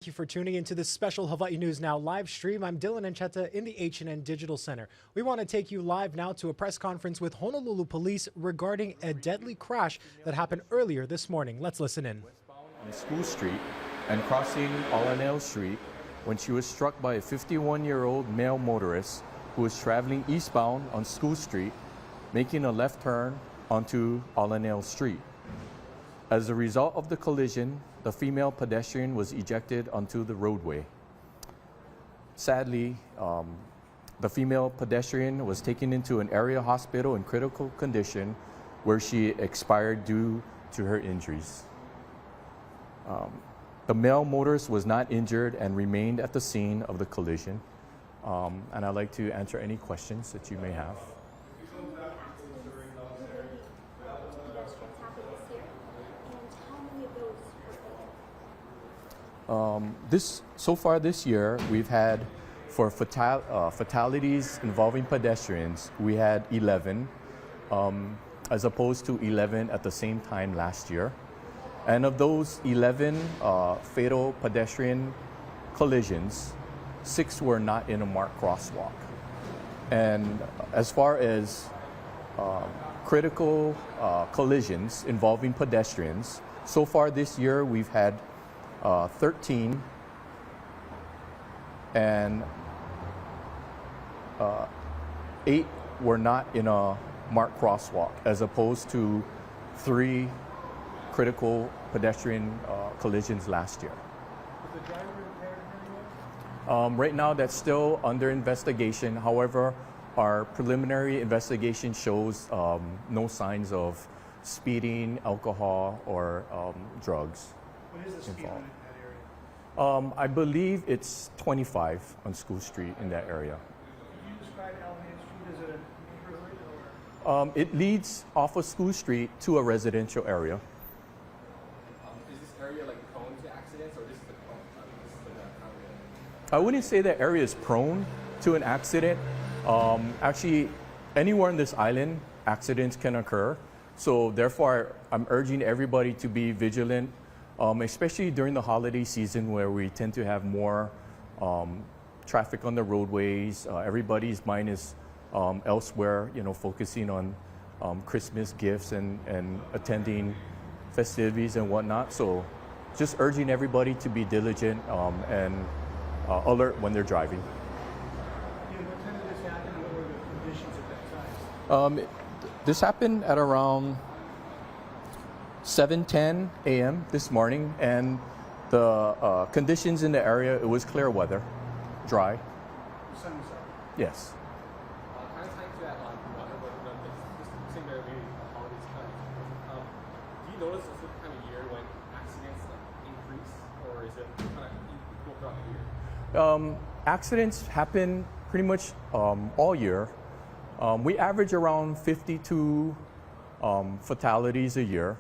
Thank you for tuning into this special Hawaii News Now live stream. I'm Dylan Ancheta in the H&N Digital Center. We want to take you live now to a press conference with Honolulu Police regarding a deadly crash that happened earlier this morning. Let's listen in. On School Street and crossing Olaneo Street when she was struck by a 51-year-old male motorist who was traveling eastbound on School Street, making a left turn onto Olaneo Street. As a result of the collision, the female pedestrian was ejected onto the roadway. Sadly, the female pedestrian was taken into an area hospital in critical condition where she expired due to her injuries. The male motorist was not injured and remained at the scene of the collision. And I'd like to answer any questions that you may have. So far this year, we've had, for fatalities involving pedestrians, we had 11, as opposed to 11 at the same time last year. And of those 11 fatal pedestrian collisions, 6 were not in a marked crosswalk. And as far as critical collisions involving pedestrians, so far this year we've had 13, and 8 were not in a marked crosswalk, as opposed to 3 critical pedestrian collisions last year. Was the driver impaired in any way? Right now, that's still under investigation. However, our preliminary investigation shows no signs of speeding, alcohol, or drugs. What is the speed limit in that area? I believe it's 25 on School Street in that area. Could you describe Alameda Street as a neighborhood or? It leads off of School Street to a residential area. Is this area like prone to accidents, or this is the area? I wouldn't say that area is prone to an accident. Actually, anywhere on this island, accidents can occur. So therefore, I'm urging everybody to be vigilant, especially during the holiday season where we tend to have more traffic on the roadways. Everybody's mind is elsewhere, focusing on Christmas gifts and attending festivities and whatnot. So just urging everybody to be diligent and alert when they're driving. What time did this happen, and what were the conditions at that time? This happened at around 7:10 a.m. this morning, and the conditions in the area, it was clear weather, dry. The sun was out. Yes. Kind of tying to that weather, but this same area, maybe holidays coming. Do you notice this is the kind of year when accidents increase, or is it kind of equal throughout the year? Accidents happen pretty much all year. We average around 52 fatalities a year,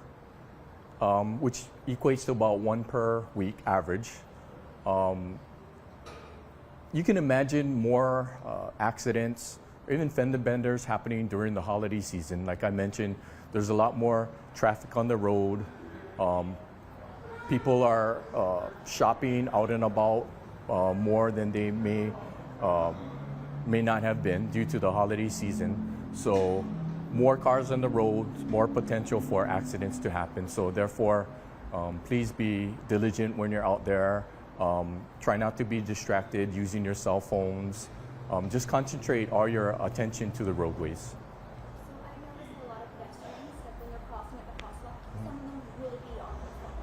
which equates to about 1 per week average. You can imagine more accidents, or even fender benders happening during the holiday season. Like I mentioned, there's a lot more traffic on the road. People are shopping out and about more than they may not have been due to the holiday season. So more cars on the road, more potential for accidents to happen. So therefore, please be diligent when you're out there. Try not to be distracted using your cell phones. Just concentrate all your attention to the roadways. So I noticed a lot of pedestrians that when they're crossing at the crosswalk, some of them will be on the phone.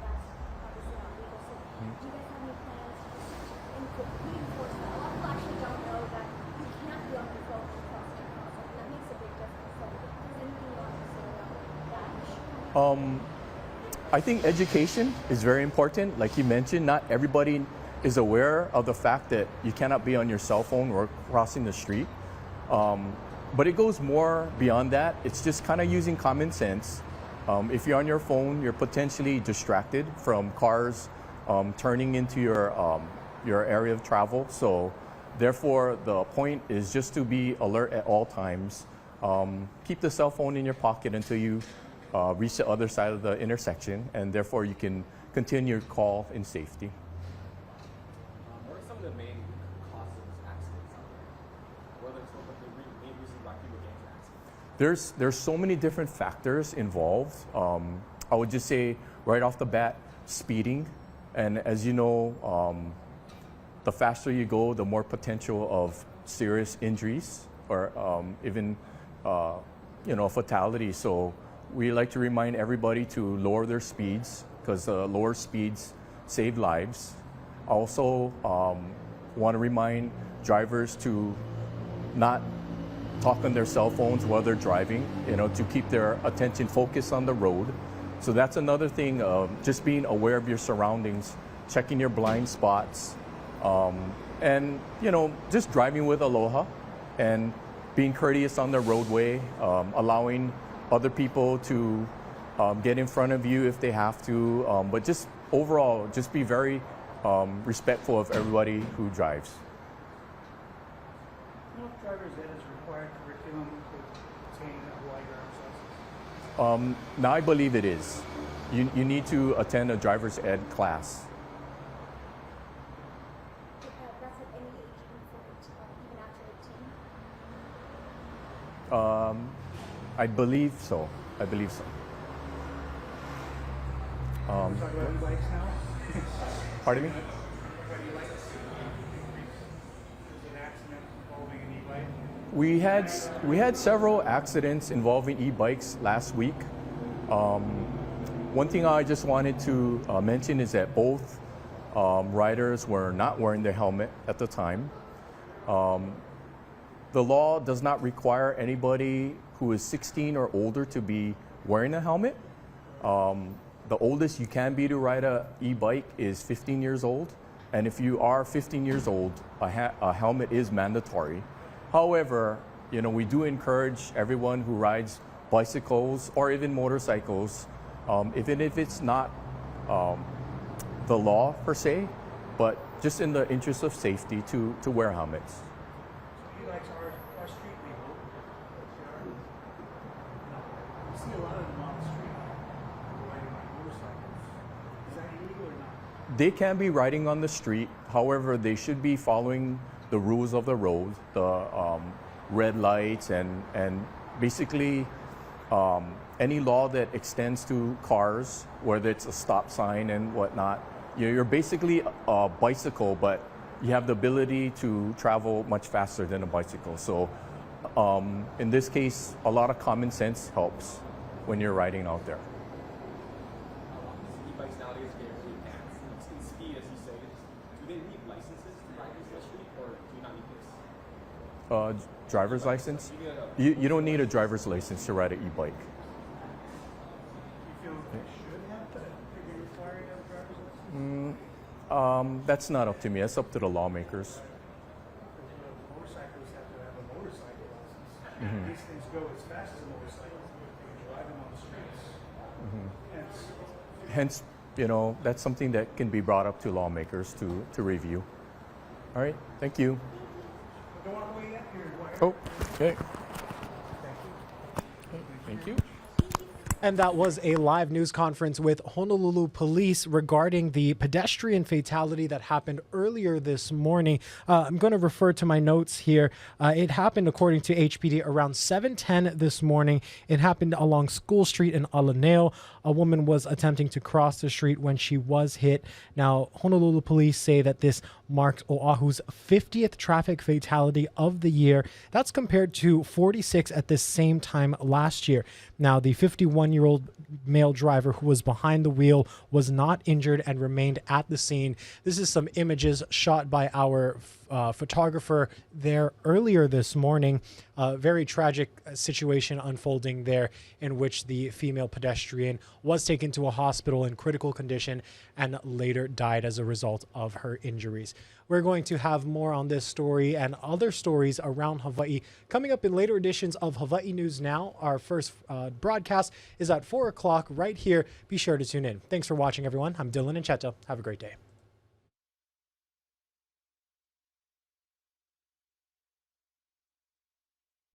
That's obviously not legal. So do you guys have any plans to reinforce that? A lot of people actually don't know that you can't be on your phone when crossing a crosswalk, and that makes a big difference. So is there anything you want to say about that? I think education is very important. Like you mentioned, not everybody is aware of the fact that you cannot be on your cell phone or crossing the street. But it goes more beyond that. It's just kind of using common sense. If you're on your phone, you're potentially distracted from cars turning into your area of travel. So therefore, the point is just to be alert at all times. Keep the cell phone in your pocket until you reach the other side of the intersection, and therefore you can continue your call in safety. the main causes of accidents out there? What are the main reasons why people get into accidents? There's so many different factors involved. I would just say right off the bat, speeding. And as you know, the faster you go, the more potential of serious injuries or even fatality. So we like to remind everybody to lower their speeds because lower speeds save lives. Also want to remind drivers to not talk on their cell phones while they're driving, to keep their attention focused on the road. So that's another thing, just being aware of your surroundings, checking your blind spots, and just driving with aloha and being courteous on the roadway, allowing other people to get in front of you if they have to, but just overall, just be very respectful of everybody who drives. No driver's ed is required curriculum to obtain a Hawaii driver's license. Now I believe it is. You need to attend a driver's ed class. That's at any age, even after 18? I believe so. I believe so. We're talking about e-bikes now. Pardon me? There's an accident involving an e-bike. We had several accidents involving e-bikes last week. One thing I just wanted to mention is that both riders were not wearing their helmet at the time. The law does not require anybody who is 16 or older to be wearing a helmet. The oldest you can be to ride a e-bike is 15 years old. And if you are 15 years old, a helmet is mandatory. However, we do encourage everyone who rides bicycles or even motorcycles, even if it's not the law per se, but just in the interest of safety to wear helmets. So e-bikes are street legal. You see a lot of them on the street riding on motorcycles. Is that illegal or not? They can be riding on the street. However, they should be following the rules of the road, the red lights, and basically any law that extends to cars, whether it's a stop sign and whatnot. You're basically a bicycle, but you have the ability to travel much faster than a bicycle. So in this case, a lot of common sense helps when you're riding out there. E-bikes nowadays get really advanced in speed, as you say. Do they need licenses to ride in the street, or do you not need this? Driver's license? You don't need a driver's license to ride an e-bike. You feel they should have to be required to have a driver's license? That's not up to me. That's up to the lawmakers. Motorcyclists have to have a motorcycle license. These things go as fast as a motorcycle. They can drive them on the streets. Hence, that's something that can be brought up to lawmakers to review. All right, thank you. Don't want to weigh in here. Oh, okay. Thank you. And that was a live news conference with Honolulu Police regarding the pedestrian fatality that happened earlier this morning. I'm going to refer to my notes here. It happened, according to HPD, around 7:10 this morning. It happened along School Street in Alaneo. A woman was attempting to cross the street when she was hit. Now, Honolulu Police say that this marks Oahu's 50th traffic fatality of the year. That's compared to 46 at the same time last year. Now, the 51-year-old male driver who was behind the wheel was not injured and remained at the scene. This is some images shot by our photographer there earlier this morning. Very tragic situation unfolding there, in which the female pedestrian was taken to a hospital in critical condition and later died as a result of her injuries. We're going to have more on this story and other stories around Hawaii coming up in later editions of Hawaii News Now. Our first broadcast is at 4 o'clock right here. Be sure to tune in. Thanks for watching, everyone. I'm Dylan and Cheta. Have a great day.